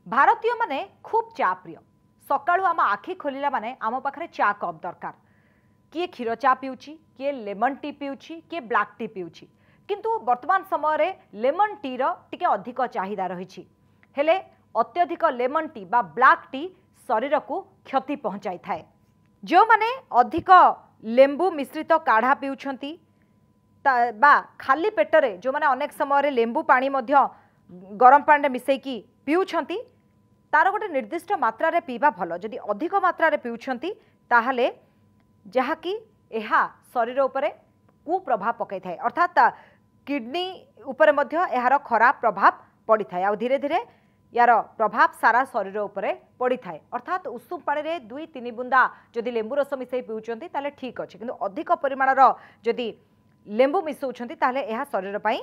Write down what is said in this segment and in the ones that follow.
भारतीय माने खूब चा प्रिय सकाळू आम आखि खोलिला माने आम पाखरे चा कप दरकार किए क्षीर चा पिउची किए लेमन टी पिउची किए ब्लैक टी पिउची किंतु वर्तमान समय रे लेमन टी रो टिके अधिक चाहिदा रहिछि हेले अत्यधिक लेमन टी बा ब्लैक टी शरीर को क्षति पहुंचाई थाए जो माने अधिक लेंबू मिश्रित काढ़ा पिउछंती बा खाली पेटरे जो माने अनेक समय रे लेंबू पानी मध्य गरम पानी मिसेकी पिउछंती तार गोटे निर्दिष्ट मात्रा रे पीवा भल जदि अधिक मात्रा रे पिउछंती ताहले जहाँकि एहा शरीर उपरे कुप्रभाव पकई थाए अर्थात किडनी उपरे मध्य एहार खराब प्रभाव पड़ी थाए आ धीरे धीरे यार प्रभाव सारा शरीर उपरे पड़ी थाए अर्थात उषुम पानी रे 2-3 बुंदा जदि लेंबू रस मिसई पिउछंती ताहले ठीक अछि किंतु अधिक परिमाणर जदि लेंबू मिसौछंती ताहले एहा शरीर पई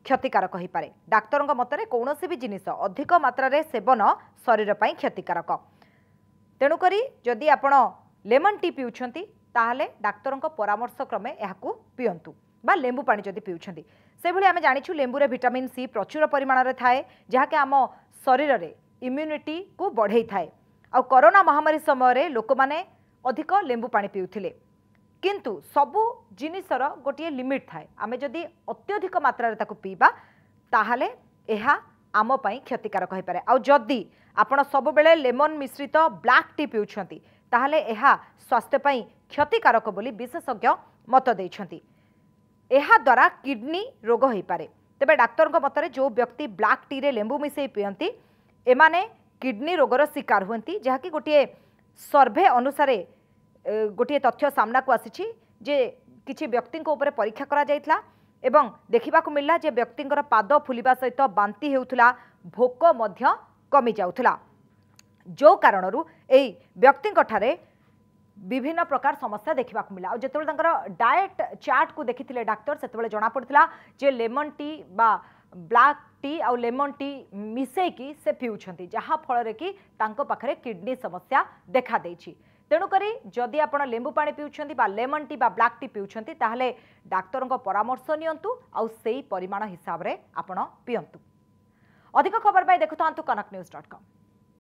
क्षतिकारक हो पारे डाक्तरों मतरे कौनसी भी जिनिस अधिक मात्रा रे सेवन शरीर पई क्षतिकारक तेणुकरी जदि आपण लेमन टी पिउछंती ताहले डाक्तरों परामर्श क्रमे एहाकू पियंतु बा लेंबू पानी जदि पिउछंती से भली आमे जानिछु लेंबू रे विटामिन सी प्रचुर परिमाण रे थाए जहाँकि आम शरीर रे इम्यूनिटी को बढ़ई थाए आ कोरोना महामारी समय रे लोक माने अधिक लेंबू पानी पिउथिले किंतु सबु जिनिसर गोटे लिमिट थाए आमे जदि अत्यधिक मात्रा रे ताकू पीबा ताहले एहा आम पई क्षतिकारक हो पारे आ जदि आपण सब बेले लेमन मिश्रित ब्लैक टी पिउछंती ताहले एहा स्वास्थ्य पई क्षतिकारक बोली विशेषज्ञ मत देइछंती एहा द्वारा किडनी रोग हो पारे तेबे डाक्तरक मतरे जो व्यक्ति ब्लैक टी रे लेंबू मिसई पियंती एमाने किडनी रोगर शिकार हुंती जहाँकि गोटे सर्वे अनुसार गोटे तथ्य सामना को आसी जे किछि व्यक्ति ऊपर परीक्षा करा जायतला एवं देखा मिलला जे व्यक्ति पाद फुलिबा सहित बांती हेउथला भोक मध्य कमी जाउथला जो कारणरू एई व्यक्ति ठारे विभिन्न प्रकार समस्या देखा मिला जिते डाएट चार्ट को देखिथिले डाक्टर सेतबेले जना पड़थिला जे लेमन टी बा ब्लैक टी आ लेमन टी मिसेकी से पिउछंती जहा फल रे कि तांको पाखरे किडनी समस्या देखा देछि तेणुकरी जदि आपण लेंबू पानी पिउछंती बा लेमन टी बा ब्लैक टी पिउछंती ताहले डाक्तरों परामर्श नियंतु आ सेही परिमाण हिसाब रे आपण पियंतु अधिक खबर पाई देखुथांतु कनक न्यूज.com